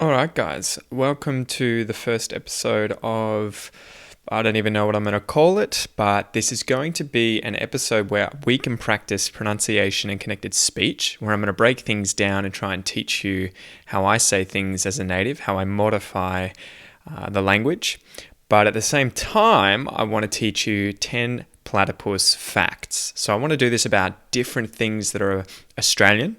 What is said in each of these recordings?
Alright, guys, welcome to the first episode of, I don't even know what I'm going to call it, but this is going to be an episode where we can practice pronunciation and connected speech, where I'm going to break things down and try and teach you how I say things as a native, how I modify the language. But at the same time, I want to teach you 10 platypus facts. So I want to do this about different things that are Australian.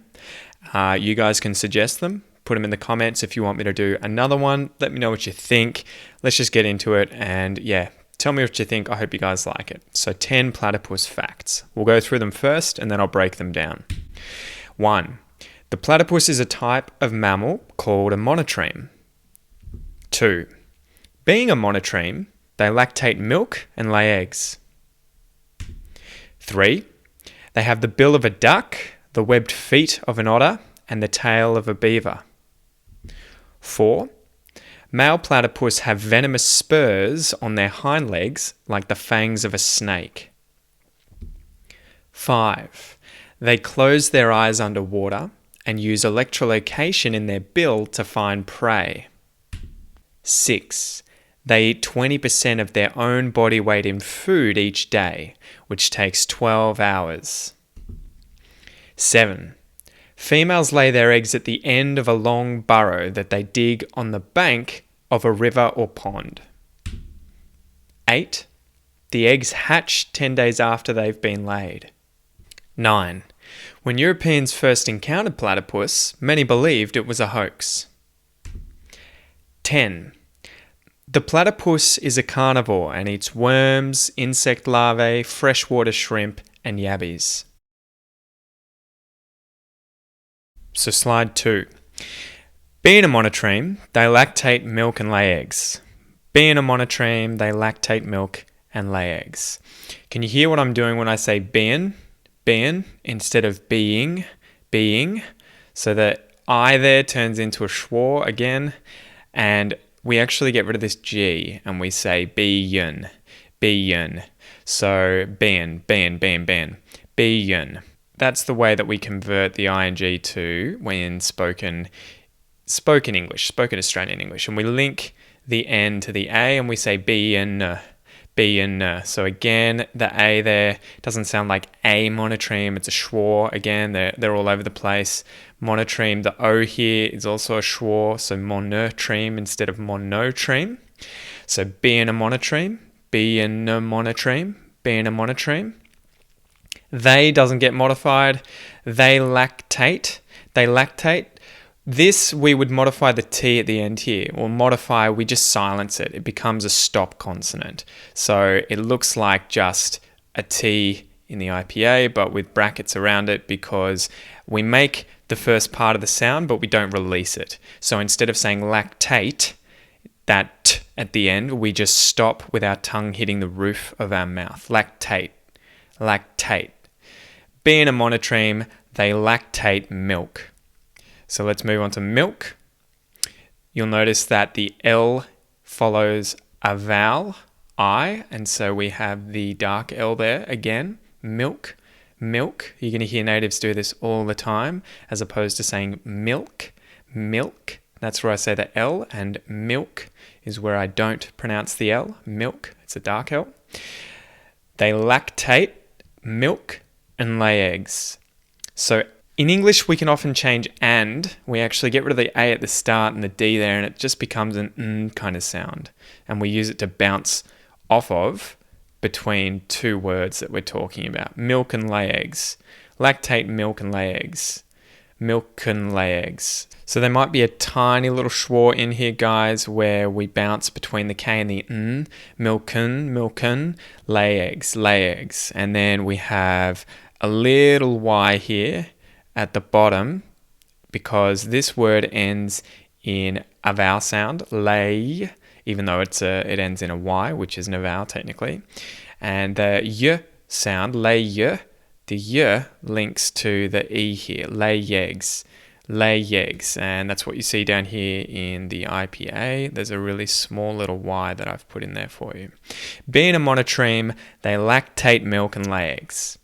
You guys can suggest them. Put them in the comments if you want me to do another one. Let me know what you think. Let's just get into it and tell me what you think. I hope you guys like it. So 10 platypus facts. We'll go through them first and then I'll break them down. 1. The platypus is a type of mammal called a monotreme. 2. Being a monotreme, they lactate milk and lay eggs. 3. They have the bill of a duck, the webbed feet of an otter, and the tail of a beaver. 4. Male platypus have venomous spurs on their hind legs like the fangs of a snake. 5. They close their eyes underwater and use echolocation in their bill to find prey. 6. They eat 20% of their own body weight in food each day, which takes 12 hours. 7. Females lay their eggs at the end of a long burrow that they dig on the bank of a river or pond. 8. The eggs hatch 10 days after they've been laid. 9. When Europeans first encountered platypus, many believed it was a hoax. 10. The platypus is a carnivore and eats worms, insect larvae, freshwater shrimp, and yabbies. So slide 2. Being a monotreme, they lactate milk and lay eggs. Being a monotreme, they lactate milk and lay eggs. Can you hear what I'm doing when I say being, instead of being? So the I there turns into a schwa again, and we actually get rid of this G and we say beyin. So being. That's the way that we convert the ing to when spoken English, spoken Australian English. And we link the N to the A and we say beyin. So again, the A there doesn't sound like a monotreme, it's a schwa. Again, they're all over the place. Monotreme, the O here is also a schwa, so monotreme instead of monotreme. So being a monotreme. They doesn't get modified. They lactate. This, we would modify the T at the end here. Or modify, we just silence it. It becomes a stop consonant. So it looks like just a T in the IPA, but with brackets around it because we make the first part of the sound, but we don't release it. So instead of saying lactate, that T at the end, we just stop with our tongue hitting the roof of our mouth. Lactate. Being a monotreme, they lactate milk. So let's move on to milk. You'll notice that the L follows a vowel, I, and so we have the dark L there again. Milk. You're going to hear natives do this all the time, as opposed to saying milk. That's where I say the L, and milk is where I don't pronounce the L. Milk, it's a dark L. They lactate milk and lay eggs. So in English, we can often change and. We actually get rid of the A at the start and the D there, and it just becomes an N kind of sound. And we use it to bounce off of between two words that we're talking about. Milk and lay eggs. Lactate milk and lay eggs. Milk and lay eggs. So there might be a tiny little schwa in here, guys, where we bounce between the K and the N. Milken, lay eggs. And then we have a little Y here at the bottom because this word ends in a vowel sound, lay, even though it ends in a Y, which isn't a vowel technically. And the Y sound, lay Y, the Y links to the E here, lay eggs, and that's what you see down here in the IPA. There's a really small little Y that I've put in there for you. Being a monotreme, they lactate milk and lay eggs.